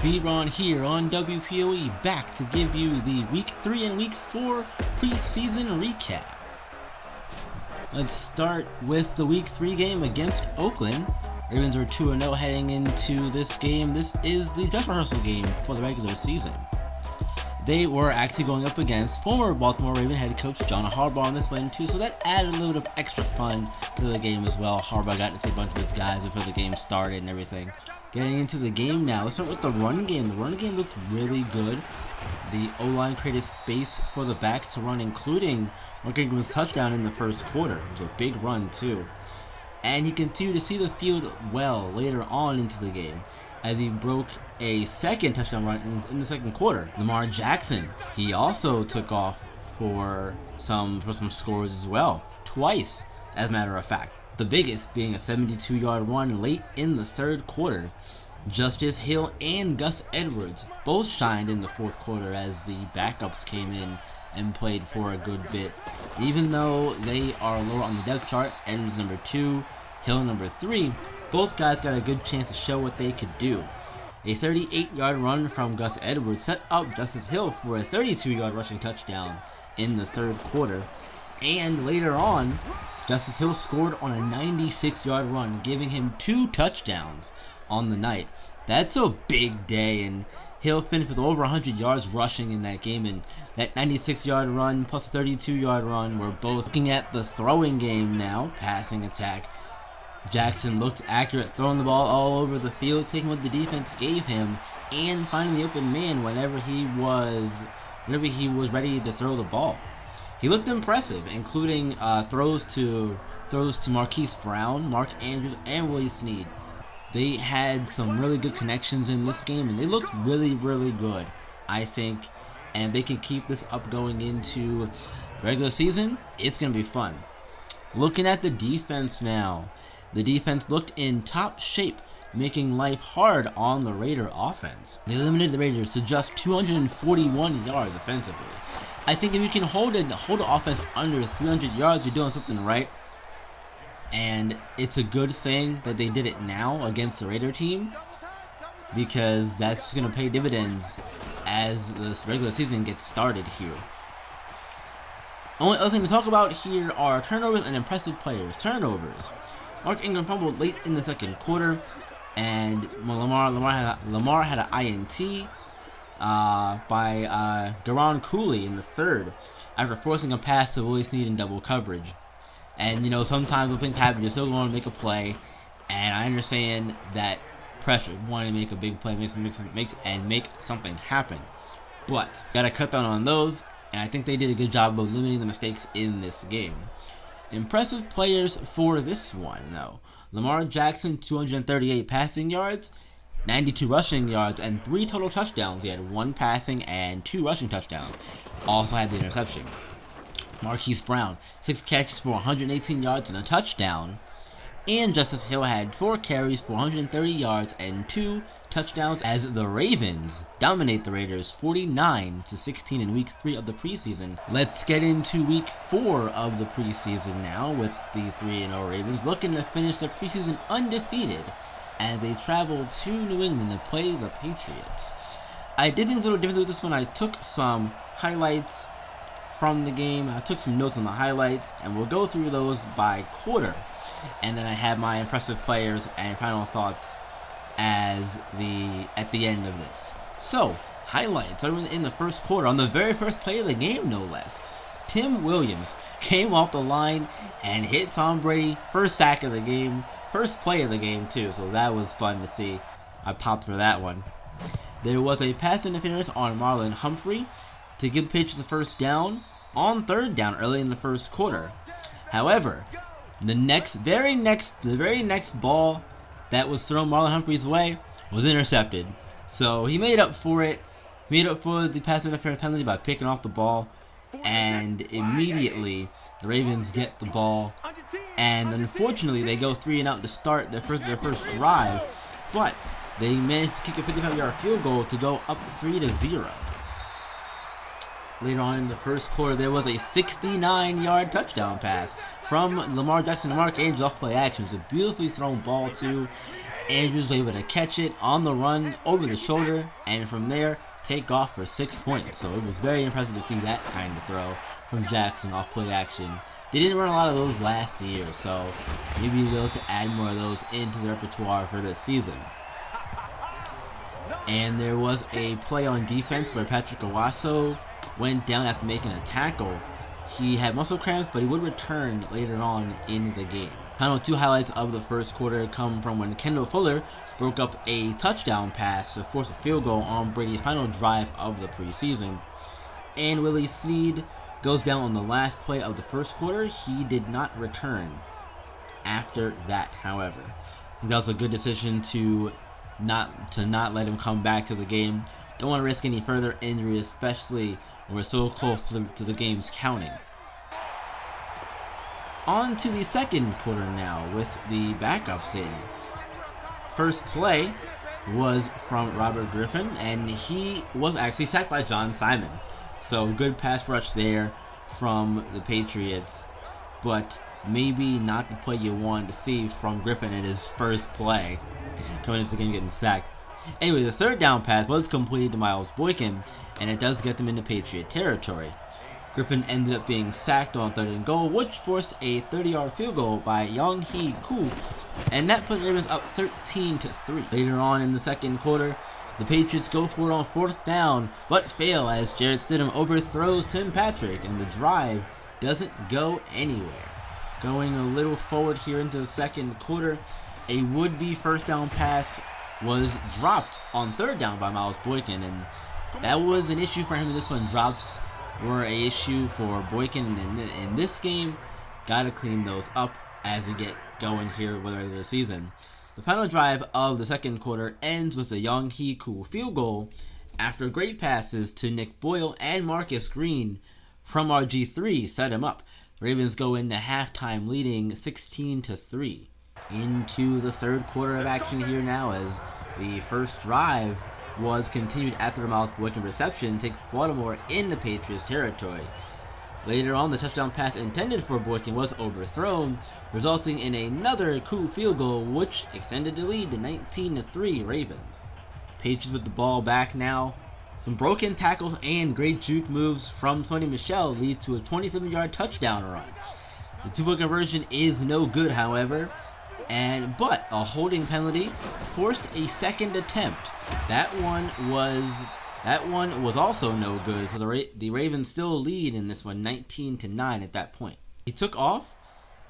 B-Ron here on WPOE, back to give you the Week 3 and Week 4 preseason recap. Let's start with the Week 3 game against Oakland. Ravens are 2-0 heading into this game. This is the dress rehearsal game for the regular season. They were actually going up against former Baltimore Raven head coach John Harbaugh on this one too, so that added a little bit of extra fun to the game as well. Harbaugh got to see a bunch of his guys before the game started and everything. Getting into the game now, let's start with the run game. The run game looked really good. The O-line created space for the backs to run, including Mark Ingram's touchdown in the first quarter. It was a big run too. And he continued to see the field well later on into the game, as he broke a second touchdown run in the second quarter. Lamar Jackson, he also took off for some scores as well, twice as a matter of fact. The biggest being a 72-yard run late in the third quarter. Justice Hill and Gus Edwards both shined in the fourth quarter as the backups came in and played for a good bit. Even though they are lower on the depth chart, Edwards number 2, Hill number 3, both guys got a good chance to show what they could do. A 38-yard run from Gus Edwards set up Justice Hill for a 32-yard rushing touchdown in the third quarter. And later on, Justice Hill scored on a 96-yard run, giving him 2 touchdowns on the night. That's a big day, and Hill finished with over 100 yards rushing in that game, and that 96-yard run plus 32-yard run were both. Looking at the throwing game now, passing attack. Jackson looked accurate, throwing the ball all over the field, taking what the defense gave him, and finding the open man whenever he was ready to throw the ball. He looked impressive, including throws to Marquise Brown, Mark Andrews, and Willie Snead. They had some really good connections in this game, and they looked really, really good, I think. And they can keep this up going into regular season. It's going to be fun. Looking at the defense now. The defense looked in top shape, making life hard on the Raider offense. They limited the Raiders to just 241 yards offensively. I think if you can hold the offense under 300 yards, you're doing something right. And it's a good thing that they did it now against the Raider team, because that's just going to pay dividends as this regular season gets started here. Only other thing to talk about here are turnovers and impressive players. Turnovers. Mark Ingram fumbled late in the second quarter, and Lamar had an INT by Garon Cooley in the third after forcing a pass to Willie Snead in double coverage. And you know, sometimes those things happen. You're still going to make a play, and I understand that pressure, wanting to make a big play, make something happen. But gotta cut down on those, and I think they did a good job of limiting the mistakes in this game. Impressive players for this one, though. Lamar Jackson, 238 passing yards, 92 rushing yards, and 3 total touchdowns. He had 1 passing and 2 rushing touchdowns. Also had the interception. Marquise Brown, 6 catches for 118 yards and a touchdown. And Justice Hill had 4 carries for 130 yards and 2 touchdowns as the Ravens dominate the Raiders 49-16 in Week 3 of the preseason. Let's get into Week 4 of the preseason now with the 3-0 Ravens looking to finish their preseason undefeated as they travel to New England to play the Patriots. I did things a little differently with this one. I took some highlights from the game. I took some notes on the highlights, and we'll go through those by quarter. And then I have my impressive players and final thoughts at the end of this. So, highlights in the first quarter, on the very first play of the game, no less. Tim Williams came off the line and hit Tom Brady, first sack of the game, first play of the game too, so that was fun to see. I popped for that one. There was a pass interference on Marlon Humphrey to give the Patriots a first down on third down early in the first quarter. However, the very next ball that was thrown Marlon Humphrey's way was intercepted. So he made up for the pass interference penalty by picking off the ball, and immediately the Ravens get the ball, and unfortunately they go 3-and-out to start their first drive, but they managed to kick a 55-yard field goal to go up 3-0. Later on in the first quarter, there was a 69-yard touchdown pass from Lamar Jackson to Mark Andrews off play action. It was a beautifully thrown ball too, Andrews was able to catch it on the run over the shoulder, and from there take off for 6 points. So it was very impressive to see that kind of throw from Jackson off play action. They didn't run a lot of those last year, so maybe they'll look to add more of those into the repertoire for this season. And there was a play on defense where Patrick Owasso went down after making a tackle. He had muscle cramps, but he would return later on in the game. Final 2 highlights of the first quarter come from when Kendall Fuller broke up a touchdown pass to force a field goal on Brady's final drive of the preseason. And Willie Snead goes down on the last play of the first quarter. He did not return after that, however. I think that was a good decision to not let him come back to the game. Don't want to risk any further injury, especially when we're so close to the games counting. On to the second quarter now with the backups in. First play was from Robert Griffin, and he was actually sacked by John Simon. So good pass rush there from the Patriots, but maybe not the play you wanted to see from Griffin in his first play, coming into the game getting sacked. Anyway, the third down pass was completed to Miles Boykin, and it does get them into Patriot territory. Griffin ended up being sacked on 3rd and goal, which forced a 30-yard field goal by Young-hee Koo, and that put the Ravens up 13-3. Later on in the second quarter, the Patriots go for it on 4th down, but fail as Jarrett Stidham overthrows Tim Patrick, and the drive doesn't go anywhere. Going a little forward here into the second quarter, a would-be first down pass was dropped on 3rd down by Miles Boykin, and that was an issue for him in this one. Drops were an issue for Boykin in this game. Gotta clean those up as we get going here with the regular season. The final drive of the second quarter ends with a Young-hee Koo field goal after great passes to Nick Boyle and Marcus Green from RG3 set him up. The Ravens go into halftime leading 16-3. Into the third quarter of action here now, as the first drive was continued after the Miles Boykin reception takes Baltimore into Patriots territory. Later on, the touchdown pass intended for Boykin was overthrown, resulting in another Koo field goal, which extended the lead to 19-3 Ravens. Patriots with the ball back now. Some broken tackles and great juke moves from Sony Michel lead to a 27-yard touchdown run. The 2-point conversion is no good, however, but a holding penalty forced a second attempt. That one was also no good, so the Ravens still lead in this one 19-9 at that point. He took off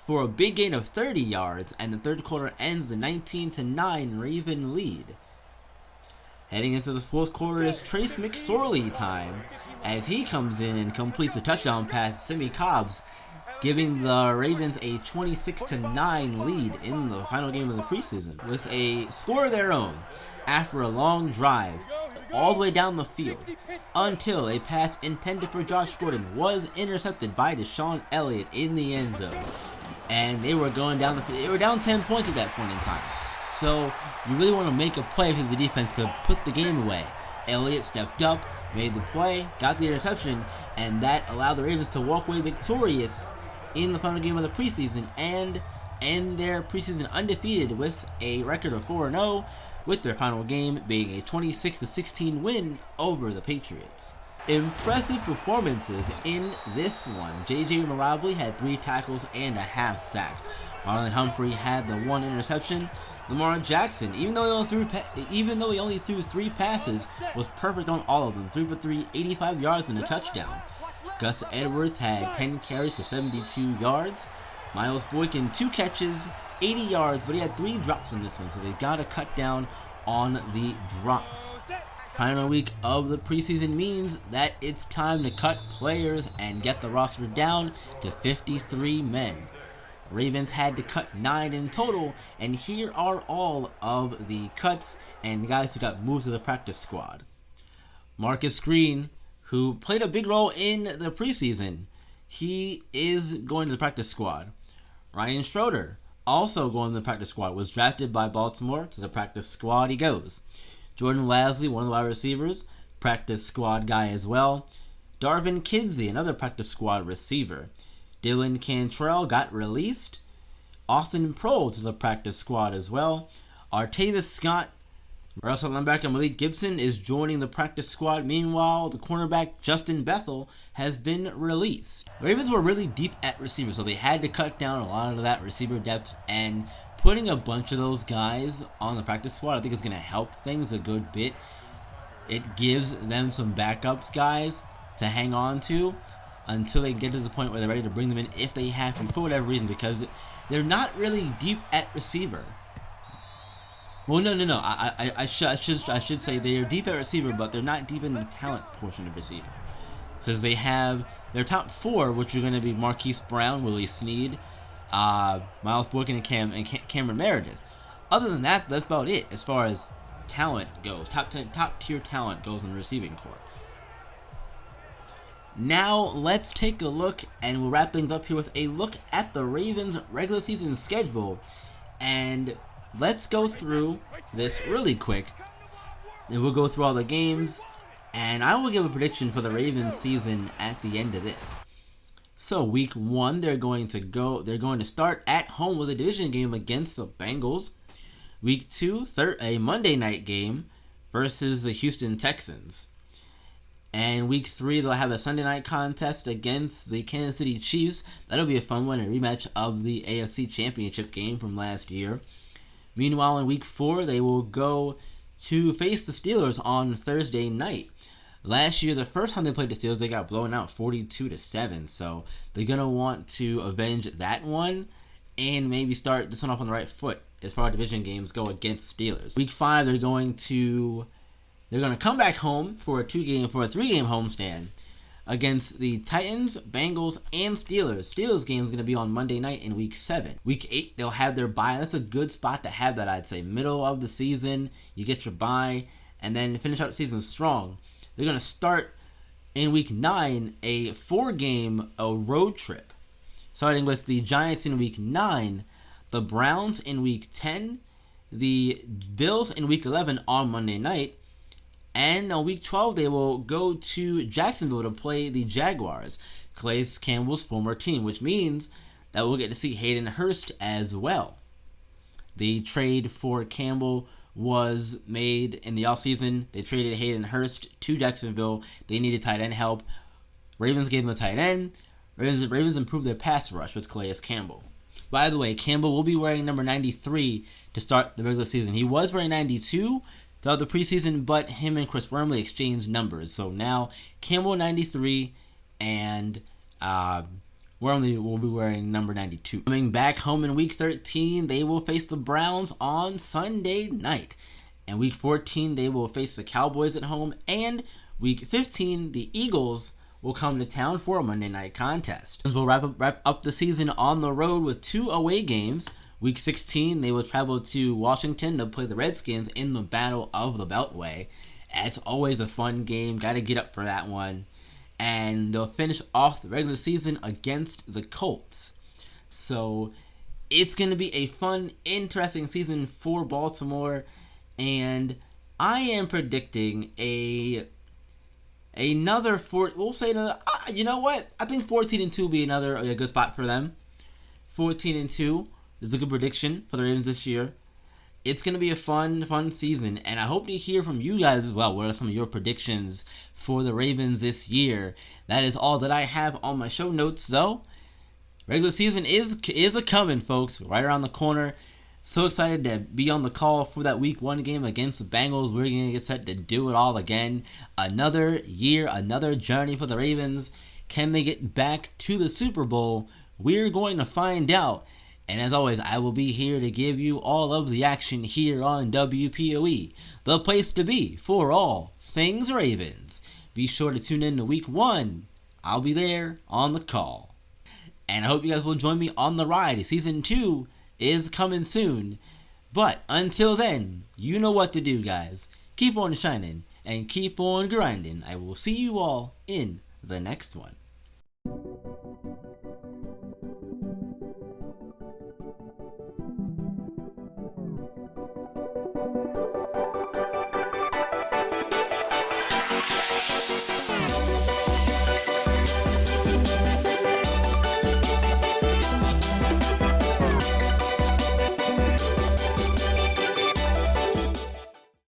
for a big gain of 30 yards, and the third quarter ends the 19-9 Raven lead. Heading into the fourth quarter is Trace McSorley time, as he comes in and completes a touchdown pass to Simi Cobbs, giving the Ravens a 26-9 lead in the final game of the preseason, with a score of their own after a long drive all the way down the field until a pass intended for Josh Gordon was intercepted by Deshaun Elliott in the end zone. And they were going down the field. They were down 10 points at that point in time. So you really want to make a play for the defense to put the game away. Elliott stepped up, made the play, got the interception, and that allowed the Ravens to walk away victorious in the final game of the preseason and end their preseason undefeated with a record of 4-0, with their final game being a 26-16 win over the Patriots. Impressive performances in this one. J.J. Marabli had 3 tackles and a half sack. Marlon Humphrey had the 1 interception. Lamar Jackson, even though he only threw 3 passes, was perfect on all of them. 3 for 3, 85 yards and a touchdown. Gus Edwards had 10 carries for 72 yards. Miles Boykin, 2 catches, 80 yards, but he had 3 drops in this one, so they've got to cut down on the drops. Final week of the preseason means that it's time to cut players and get the roster down to 53 men. Ravens had to cut 9 in total, and here are all of the cuts and guys who got moved to the practice squad. Marcus Green, who played a big role in the preseason, he is going to the practice squad. Ryan SCHRODER, also going to the practice squad, was drafted by Baltimore. To the practice squad he goes. Jordan Lasley, one of the wide receivers, practice squad guy as well. DARVIN, another practice squad receiver. DYLLAN got released. Austin Prohl to the practice squad as well. ARTAVIS Scott, Russell linebacker MALIQUE GIBSON is joining the practice squad. Meanwhile, the cornerback Justin BETHEL has been released. The Ravens were really deep at receiver, so they had to cut down a lot of that receiver depth, and putting a bunch of those guys on the practice squad I think is going to help things a good bit. It gives them some backups guys to hang on to until they get to the point where they're ready to bring them in if they have to, for whatever reason, because they're not really deep at receiver. Well, no. I should say they are deep at receiver, but they're not deep in the talent portion of receiver. Because they have their top 4, which are going to be Marquise Brown, Willie Snead, Miles Boykin, and Cameron Meredith. Other than that, that's about it as far as talent goes. Top tier talent goes in the receiving corps. Now let's take a look, and we'll wrap things up here with a look at the Ravens' regular season schedule, and let's go through this really quick, and we'll go through all the games, and I will give a prediction for the Ravens season at the end of this. So week 1, they're going to start at home with a division game against the Bengals. Week 2, a Monday night game versus the Houston Texans. And week 3, they'll have a Sunday night contest against the Kansas City Chiefs. That'll be a fun one, a rematch of the AFC Championship game from last year. Meanwhile, in week 4, they will go to face the Steelers on Thursday night. Last year, the first time they played the Steelers, they got blown out 42-7. So they're going to want to avenge that one and maybe start this one off on the right foot as far as division games go against Steelers. Week 5, they're going to come back home for a 3-game homestand against the Titans, Bengals, and Steelers. Steelers game is going to be on Monday night in week 7. Week 8, they'll have their bye. That's a good spot to have that, I'd say. Middle of the season, you get your bye, and then finish out the season strong. They're going to start in week 9 a 4-game road trip, starting with the Giants in week 9, the Browns in week 10, the Bills in week 11 on Monday night, and on week 12 they will go to Jacksonville to play the Jaguars, Calais Campbell's former team, which means that we'll get to see Hayden Hurst as well. The trade for Campbell was made in the offseason. They traded Hayden Hurst to Jacksonville. They needed tight end help. Ravens gave them a tight end. Ravens improved their pass rush with Calais Campbell. By the way, Campbell will be wearing number 93 to start the regular season. He was wearing 92 throughout the preseason, but him and Chris Wormley exchanged numbers. So now Campbell 93 and Wormley will be wearing number 92. Coming back home in week 13, they will face the Browns on Sunday night. And week 14, they will face the Cowboys at home. And week 15, the Eagles will come to town for a Monday night contest. We'll wrap up the season on the road with 2 away games. Week 16, they will travel to Washington to play the Redskins in the Battle of the Beltway. It's always a fun game. Got to get up for that one. And they'll finish off the regular season against the Colts. So it's going to be a fun, interesting season for Baltimore. And I am predicting another you know what? I think 14-2 will be a good spot for them. 14-2 is a good prediction for the Ravens this year. It's going to be a fun season, and I hope to hear from you guys as well. What are some of your predictions for the Ravens this year? That is all that I have on my show notes, though. Regular season is a-coming, folks, right around the corner. So excited to be on the call for that week 1 game against the Bengals. We're going to get set to do it all again. Another year, another journey for the Ravens. Can they get back to the Super Bowl? We're going to find out. And as always, I will be here to give you all of the action here on WPOE, the place to be for all things Ravens. Be sure to tune in to week 1. I'll be there on the call. And I hope you guys will join me on the ride. Season 2 is coming soon. But until then, you know what to do, guys. Keep on shining and keep on grinding. I will see you all in the next one.